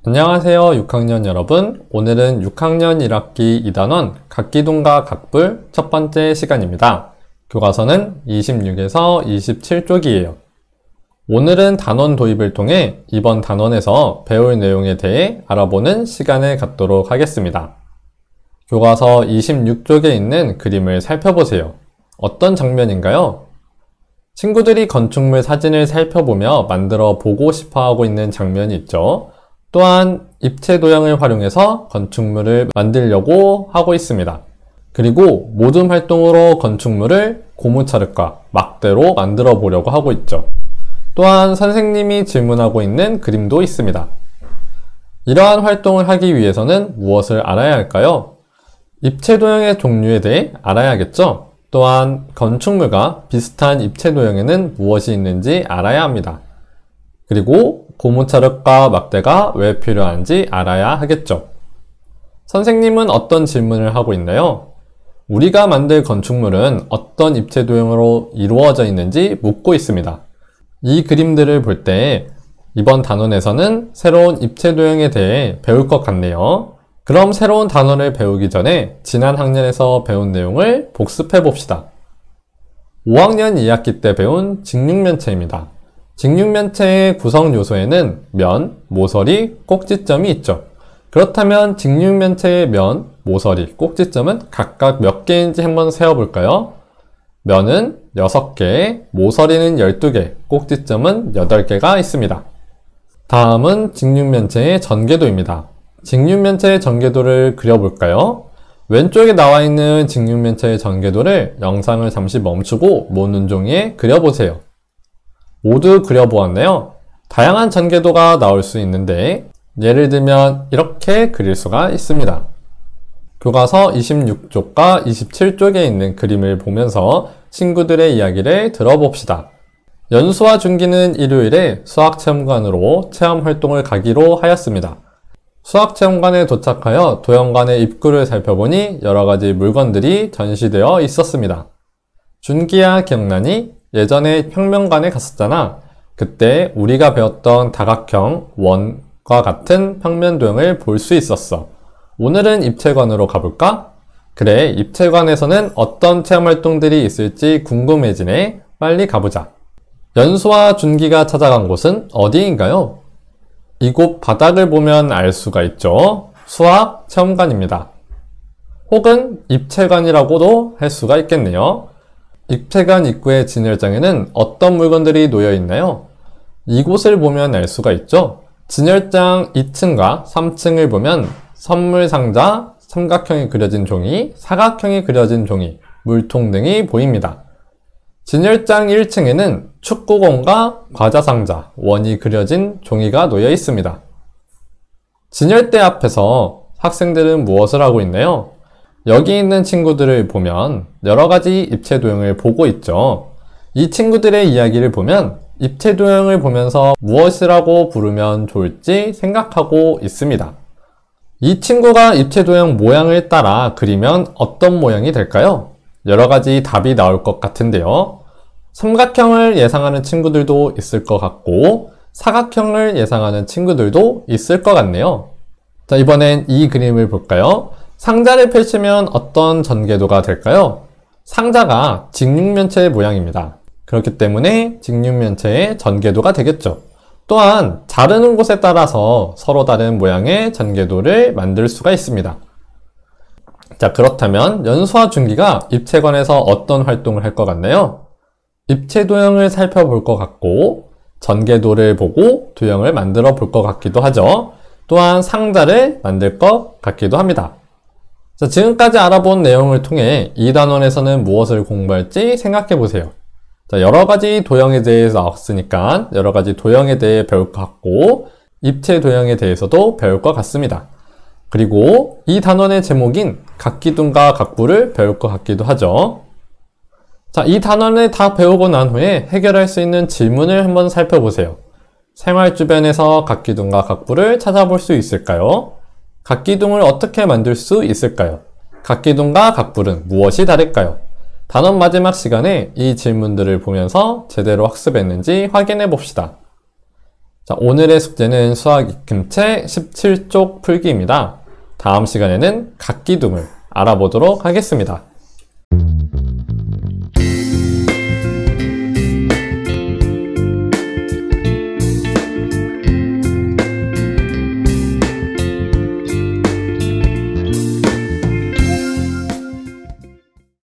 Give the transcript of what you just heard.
안녕하세요 6학년 여러분. 오늘은 6학년 1학기 2단원 각기둥과 각불 첫 번째 시간입니다. 교과서는 26에서 27쪽이에요. 오늘은 단원 도입을 통해 이번 단원에서 배울 내용에 대해 알아보는 시간을 갖도록 하겠습니다. 교과서 26쪽에 있는 그림을 살펴보세요. 어떤 장면인가요? 친구들이 건축물 사진을 살펴보며 만들어 보고 싶어 하고 있는 장면이 있죠. 또한 입체 도형을 활용해서 건축물을 만들려고 하고 있습니다. 그리고 모둠 활동으로 건축물을 고무차륵과 막대로 만들어 보려고 하고 있죠. 또한 선생님이 질문하고 있는 그림도 있습니다. 이러한 활동을 하기 위해서는 무엇을 알아야 할까요? 입체 도형의 종류에 대해 알아야겠죠? 또한 건축물과 비슷한 입체 도형에는 무엇이 있는지 알아야 합니다. 그리고 고무차륵과 막대가 왜 필요한지 알아야 하겠죠. 선생님은 어떤 질문을 하고 있나요? 우리가 만들 건축물은 어떤 입체 도형으로 이루어져 있는지 묻고 있습니다. 이 그림들을 볼 때 이번 단원에서는 새로운 입체 도형에 대해 배울 것 같네요. 그럼 새로운 단원을 배우기 전에 지난 학년에서 배운 내용을 복습해 봅시다. 5학년 2학기 때 배운 직육면체입니다. 직육면체의 구성 요소에는 면, 모서리, 꼭지점이 있죠. 그렇다면 직육면체의 면, 모서리, 꼭지점은 각각 몇 개인지 한번 세어볼까요? 면은 6개, 모서리는 12개, 꼭지점은 8개가 있습니다. 다음은 직육면체의 전개도입니다. 직육면체의 전개도를 그려볼까요? 왼쪽에 나와 있는 직육면체의 전개도를 영상을 잠시 멈추고 모는 종이에 그려보세요. 모두 그려보았네요. 다양한 전개도가 나올 수 있는데 예를 들면 이렇게 그릴 수가 있습니다. 교과서 26쪽과 27쪽에 있는 그림을 보면서 친구들의 이야기를 들어봅시다. 연수와 준기는 일요일에 수학체험관으로 체험활동을 가기로 하였습니다. 수학체험관에 도착하여 도형관의 입구를 살펴보니 여러가지 물건들이 전시되어 있었습니다. 준기야, 기억나니? 예전에 평면관에 갔었잖아. 그때 우리가 배웠던 다각형, 원과 같은 평면 도형을 볼 수 있었어. 오늘은 입체관으로 가볼까? 그래, 입체관에서는 어떤 체험활동들이 있을지 궁금해지네. 빨리 가보자. 연수와 준기가 찾아간 곳은 어디인가요? 이곳 바닥을 보면 알 수가 있죠. 수학 체험관입니다. 혹은 입체관이라고도 할 수가 있겠네요. 입체관 입구의 진열장에는 어떤 물건들이 놓여 있나요? 이곳을 보면 알 수가 있죠. 진열장 2층과 3층을 보면 선물 상자, 삼각형이 그려진 종이, 사각형이 그려진 종이, 물통 등이 보입니다. 진열장 1층에는 축구공과 과자 상자, 원이 그려진 종이가 놓여 있습니다. 진열대 앞에서 학생들은 무엇을 하고 있나요? 여기 있는 친구들을 보면 여러가지 입체 도형을 보고 있죠. 이 친구들의 이야기를 보면 입체 도형을 보면서 무엇이라고 부르면 좋을지 생각하고 있습니다. 이 친구가 입체 도형 모양을 따라 그리면 어떤 모양이 될까요? 여러가지 답이 나올 것 같은데요. 삼각형을 예상하는 친구들도 있을 것 같고 사각형을 예상하는 친구들도 있을 것 같네요. 자, 이번엔 이 그림을 볼까요? 상자를 펼치면 어떤 전개도가 될까요? 상자가 직육면체의 모양입니다. 그렇기 때문에 직육면체의 전개도가 되겠죠. 또한 자르는 곳에 따라서 서로 다른 모양의 전개도를 만들 수가 있습니다. 자, 그렇다면 연수와 준기가 입체관에서 어떤 활동을 할 것 같나요? 입체 도형을 살펴볼 것 같고 전개도를 보고 도형을 만들어 볼 것 같기도 하죠. 또한 상자를 만들 것 같기도 합니다. 자, 지금까지 알아본 내용을 통해 이 단원에서는 무엇을 공부할지 생각해 보세요. 자, 여러가지 도형에 대해서 나왔으니까 여러가지 도형에 대해 배울 것 같고 입체 도형에 대해서도 배울 것 같습니다. 그리고 이 단원의 제목인 각기둥과 각불을 배울 것 같기도 하죠. 자, 이 단원을 다 배우고 난 후에 해결할 수 있는 질문을 한번 살펴보세요. 생활 주변에서 각기둥과 각불을 찾아볼 수 있을까요? 각기둥을 어떻게 만들 수 있을까요? 각기둥과 각불은 무엇이 다를까요? 단원 마지막 시간에 이 질문들을 보면서 제대로 학습했는지 확인해 봅시다. 자, 오늘의 숙제는 수학 익힘책 17쪽 풀기입니다. 다음 시간에는 각기둥을 알아보도록 하겠습니다.